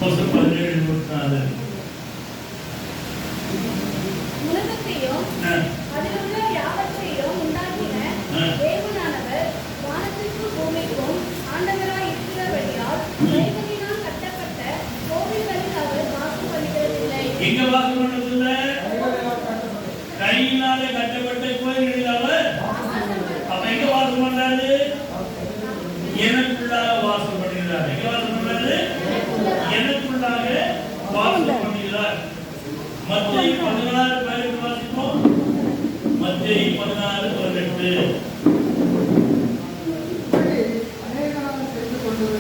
17:24 உலகத்தையும் அதிலுள்ள யாவற்றையும் உண்டாக்கின தேவனானவர் வானத்திற்கும் பூமிக்கும் ஆண்டவராய் இருக்கிறபடியால் கைகளினால் கட்டப்பட்ட கோவில்களில் அவர் வாசம் பண்ணுகிறதில்லை. எங்க வாசம் பண்றதில்லை? கையினாலே கட்டப்பட்ட கோயில்களில் அவர் அப்ப எங்க வாசம் பண்றாரு? எனக்குள்ளாக வாசம் பண்ணுகிறார். எங்க வாசம் பண்றாரு? எனக்குள்ளாக வாசம் பண்ணுகிறார். மத்தேயு 16:18 வாசிப்போம். மத்தேயு 16:18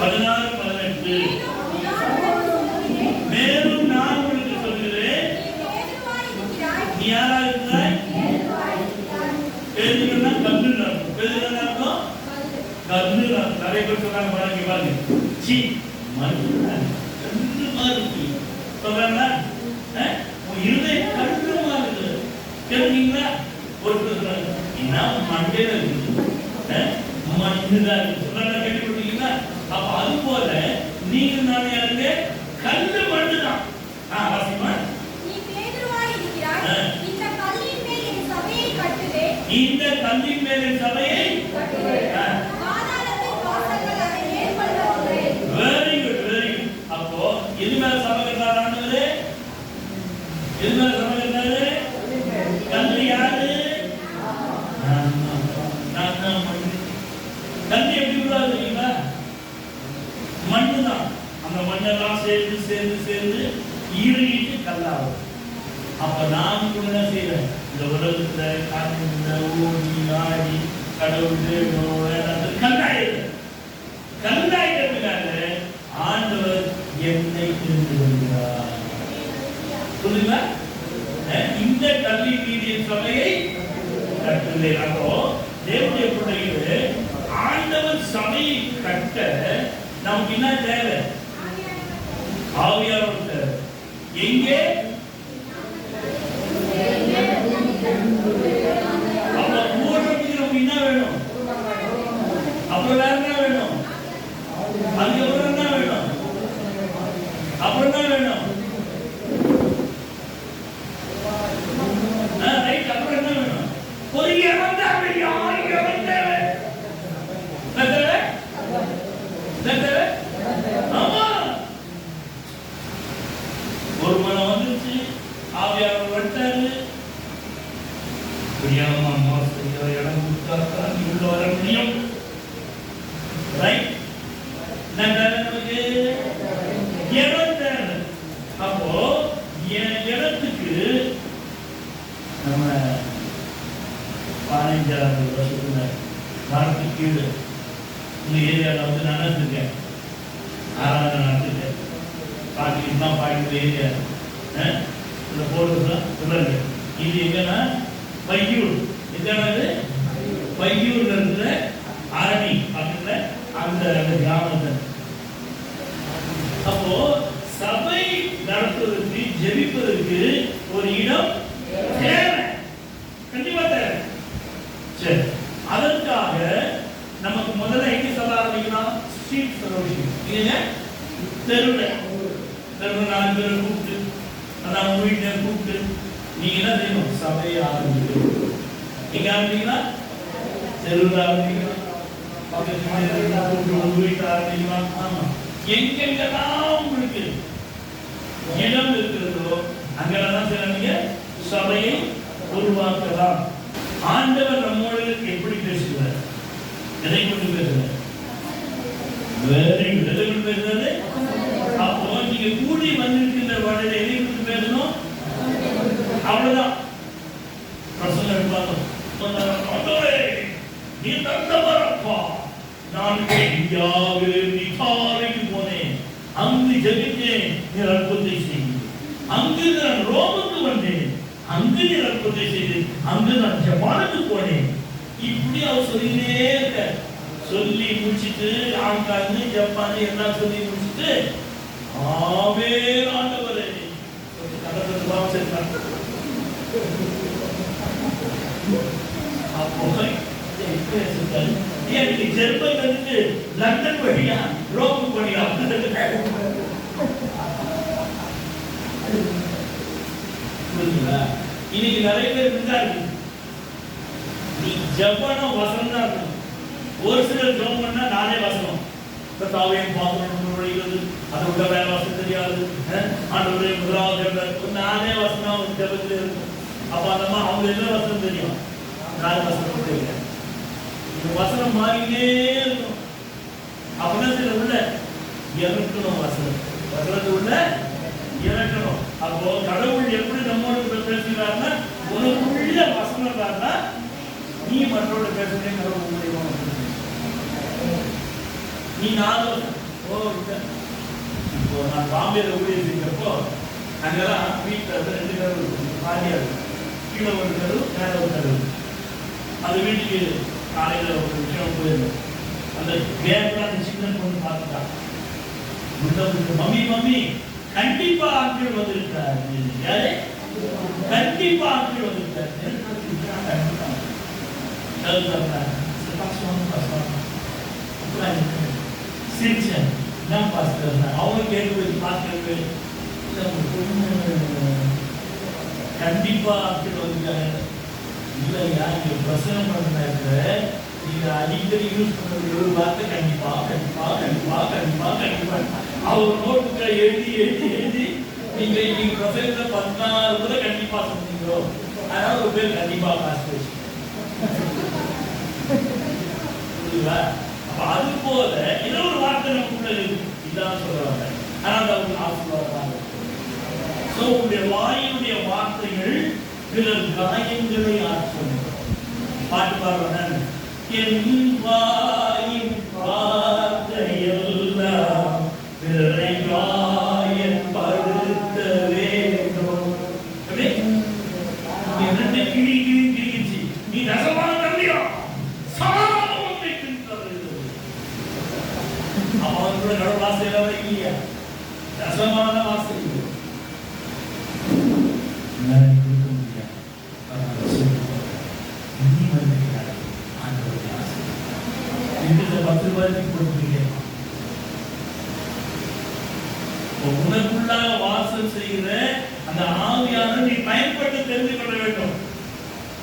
16:18 மேலும் நான் உங்களுக்கு சொல்கிறேன், நீ யாரா இருக்கிறாய்? பேதுருன்னா கல்லுன்னு அர்த்தம். பேதுருன்னா அர்த்தம் கல்லுன்னு அர்த்தம். நிறைய பேர் சொன்னாங்க பாருங்க பாருங்க, சீ மண்ணு கல்லு மாதிரி சொல்றாங்களா? இருதயம் கல்லு மாதிரி கேட்டீங்களா? ஒருத்தர் என்ன மண்டையில இருக்குது, மண்ணுதான் இருக்கு சொல்றாங்க, கேட்டுக்கிட்டீங்களா? அப்ப அது போல நீங்க நான் யாருங்க? கல்லு மண்ணுதான். வாசிமா, நீ பேதுருவாய் இருக்கிறாய், இந்த கல்லின் மேல் என் சபையை கட்டுவேன், இந்த கல்லின் மேல் என் சபையை கட்டுவேன், பாதாளத்தின் வாசல்கள் அதை மேற்கொள்ளாது. Very good very good. அப்போ எது மேல சபை கட்டுறாரு ஆண்டவரே? எது மேல சபை கட்டுறாரு? கல்லு யாரு? நான் மண்ணு. கல்லு எப்படி விடாது தெரியுங்களா? மண்ணுதான். அந்த மண்ணெல்லாம் சேர்ந்து சேர்ந்து சேர்ந்து ஈரிட்டு கல்லாகும். அப்ப நான் கூட என்ன செய்யறேன்? இந்த உலகத்துல காட்டுல ஓடி ஆடி கடவுள் கல்லாயிரு கல்லாயிட்டதுனால ஆண்டவர் என்னை தெரிந்து கொள்கிறார். புரியுதா? இந்த கல்வி மீதியின் சபையை கட்டுவேன். அப்போ தேவனுடைய பிள்ளைகளே, ஆண்டவர் சபையை கட்ட நமக்கு என்ன தேவை? ஆவியானவர் தேவை. எங்கே? அப்ப கூடத்துக்கு நமக்கு என்ன வேணும்? அப்புறம் வேற என்ன வேணும்? அதுக்கப்புறம் என்ன வேணும்? அப்புறம் என்ன வேணும்? ரைட், அப்புறம் என்ன வேணும்? ஒரு இடம் தேவை. இடம் தேவை. தேவை. ஆமா, ஒரு மனம் வந்துருச்சு, ஆவியானவர் வந்துட்டாரு. பிரியாமா மாசையோ இடம் கொடுத்தா நீ உள்ள வர முடியும். ரைட், நமக்கு இடம் தேவை. அப்போ இடத்துக்கு நம்ம 15 வருஷத்துல மரத்து கீழே இந்த ஏரியாவில் வந்து நான் இருக்கேன், ஆராதனை நடத்திருக்கேன். பாட்டிலாம் பாடிக்கிற ஏரியா இந்த போடுறதுலாம் சொல்றாங்க. இது எங்கன்னா பையூர். எங்கன்னா பையூர்ல இருக்கிற அரணி அப்படின்ற அந்த கிராமத்தை. அப்போ சபை நடத்துவதற்கு ஜெபிப்பதற்கு ஒரு இடம் தேவை, கண்டிப்பா தேவை. சரி, அதற்காக நமக்கு முதல்ல எங்க சபை ஆரம்பிக்கலாம்? Street fellowship. நீங்க தெருவில் 4 பேரை கூப்பிட்டு, அதான் உங்க வீட்டில் கூப்பிட்டு நீங்க என்ன செய்யணும்? சபையை ஆரம்பிக்கணும். நீங்க ஆரம்பிங்களா? தெருவில் ஆரம்பிக்கலாம், பக்கத்து உங்க வீட்டில் ஆரம்பிக்கலாம். ஆமா, எங்கெங்கெல்லாம் உங்களுக்கு இடம் இருக்கிறதோ அங்கெல்லாம் செய்ய சபையை உருவாக்கலாம். ஆண்டவர் நம்மோடு எப்படி பேசுகிறார்? எதை கொண்டு பேசுகிறார்? Very good. எதை கொண்டு பேசுறது? அப்போ நீங்க கூடி வந்திருக்கின்ற வாழ்க்கையில எதை கொண்டு பேசணும்? அவ்வளவுதான். பிரசங்கம் எடுப்பாங்க, நீ தந்தவரப்பா, நான் இந்தியாவில் நிகாரைக்கு போனேன், அங்கு ஜெபித்தேன், நீ அற்புதத்தை செய்தேன். அங்கு நான் ரோமுக்கு வந்தேன், அங்கு நீ அற்புதத்தை செய்தேன். அங்கு நான் ஜப்பானுக்கு போனேன். இப்படி அவர் சொல்லிட்டே இருக்க. சொல்லி முடிச்சிட்டு ஆங்காங்கு ஜப்பான் எல்லாம் சொல்லி முடிச்சிட்டு ஆவே ஆண்டவரே அப்போ ஜெர்மன் வந்து லண்டன் வழியா ரோம் வழியா இன்னைக்கு நிறைய பேர் இருக்காங்க. நீ ஜபனம் வசனம் தான் இருக்கணும். ஒரு சிலர் ஜபம் பண்ணா நானே வசனம் தாவையும் பாவம் நுழைகிறது, அதை விட வேற வசனம் தெரியாது. ஆண்டவருடைய முதலாவது நானே வசனம் ஜபத்தில் இருக்கும். அப்ப அந்த அவங்க என்ன வசனம் தெரியும், நான் வசனம் தெரியல. இந்த வசனம் மாறினே இருக்கும். அப்பதான் சில உள்ள இறக்கணும், வசனத்தை உள்ள இறக்கணும். அப்போ கடவுள் எப்படி நம்மோட பேசுகிறாருன்னா, உனக்குள்ள வசனம் இருந்தா நீ மற்றோட பேசுறேன். கடவுள் மூலியமா நீ நானும் இப்போ நான் பாம்பேல ஊழியர் செஞ்சப்போ அங்கெல்லாம் வீட்டில் 2 கதவு பாதியா இருக்கும். கீழே ஒரு கதவு, மேலே ஒரு கதவு. அந்த வீட்டுக்கு காலையில் ஒரு விஷயம் போயிருந்தோம். அந்த கேப்ல அந்த சின்ன பொண்ணு பார்த்துட்டா. மம்மி கண்டிப்பா ஆட்கள் வந்திருக்காரு. யாரு? கண்டிப்பா ஆட்கள் வந்திருக்காரு. சிரிச்சேன். என்ன பாஸ்டர், அவங்க கேட்டு பார்த்து கண்டிப்பா ஆட்கள் வந்திருக்காங்க. இல்லையா, இங்க பிரசனம் பண்ண நேரத்துல நீங்க அடிக்கடி யூஸ் பண்றது ஒரு வார்த்தை கண்டிப்பா கண்டிப்பா கண்டிப்பா கண்டிப்பா கண்டிப்பா. அவர் நோட்டுல எழுதி நீங்க இன்னைக்கு பிரசனத்தை 14 முறை கண்டிப்பா சொன்னீங்களோ, அதனால ஒரு பேர் கண்டிப்பா பாஸ்டர். புரியுதா? அப்ப அது போல இன்னொரு வார்த்தை நமக்குள்ள இருக்கு. இதான் சொல்றாங்க. ஆனால் அவங்க ஆசீர்வாதமாக சோ உங்களுடைய வாயினுடைய வார்த்தைகள் பிறர் காயங்களை ஆற்றும். பாட்டு பாடுறாங்க. என் வாயின் வார்த்தையெல்லாம் பிறரை காயப்படுத்த வேண்டும். என்ன கிழிச்சு நீ ரசமான தம்பியா சாமத்தை கிழித்தது. அவன் கூட கடவுள் வாசையில இல்லையா, ரசமான வாசை உனக்குள்ளாக வாசம் செய்கிற அந்த ஆவியான நீ பயன்பட்டு தெரிந்து கொள்ள வேண்டும்.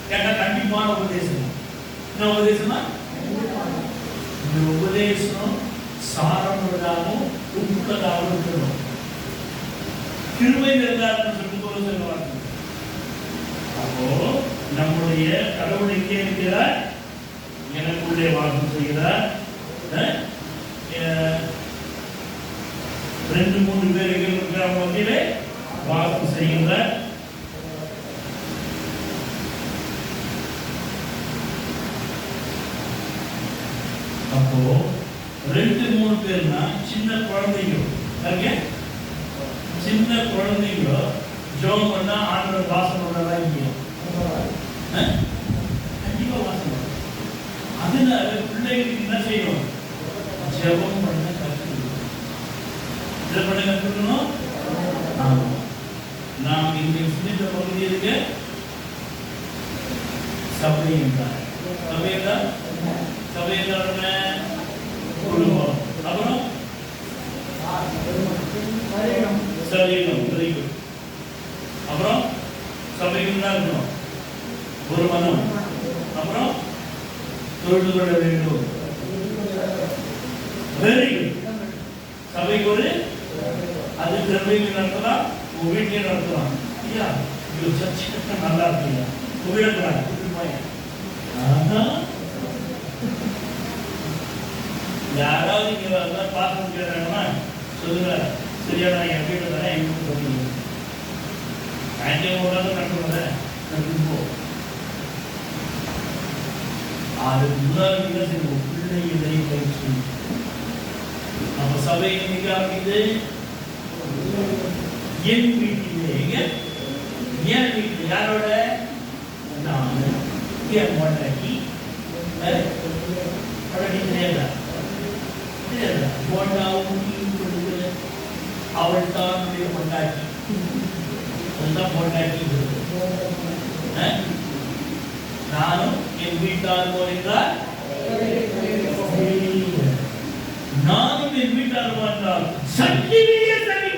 கேட்டா கண்டிப்பான உபதேசம். என்ன உபதேசமா? இந்த உபதேசம் சாரம் உள்ளதாகவும் உட்புள்ளதாகவும் இருக்கணும். கிருபை இருந்தாலும் சொல்லி சொல்லுவாங்க. அப்போ நம்முடைய கடவுள் எங்கே இருக்கிறார்? எனக்குள்ளே வாசம் செய்கிறார். 2-3 பேர்கள் இருக்கிற மத்தியிலே வாசம் செய்கிறார். அப்போ 2-3 பேர்னா சின்ன குழந்தைங்க, சின்ன குழந்தைங்க ஜோம் பண்ணா ஆண்டவர் வாசம் பண்ணலாம். இங்கே கண்டிப்பா வாசம். அதனால பிள்ளைகளுக்கு என்ன செய்யணும்? ஜெபம் பண்ண கற்றுக்கணும். நாம் இங்கே சிந்தித்த பகுதி இருக்கு. சபை என்றார். சபை என்றால் குடும்பம். அப்புறம் சரீரம். அப்புறம் சபைக்கு தான் இருக்கணும். ஒரு மனம். அப்புறம் தொழுது கொள்ள வேண்டும். Very good. சபைக்கு ஒரு அது திரும்பிக்கு நடத்தலாம், உங்க வீட்லயே நடத்தலாம். ஐயா இது சர்ச்சை நல்லா இருக்குங்க, உங்களிடக்கூடாது. யாராவது இங்க பார்க்க முடியாதுன்னா சொல்லுங்க. சரியா, நான் என் வீட்டில் தானே எங்க சொல்லுங்க. அதுக்கு முன்னாடி என்ன செய்வோம்? பிள்ளைகளை பயிற்சி. நம்ம சபை இன்னைக்கு ஆரம்பிக்குது என் வீட்டிலே. என் வீட்டில் யாரோட? நான் என் பொண்டாட்டி. அவள் தான் பொண்டாட்டி. அதுதான் பொண்டாட்டி. நானும் என் வீட்டார் போகிறார். நானும் என் வீட்டார் போன்றால் சட்டிலேயே சரி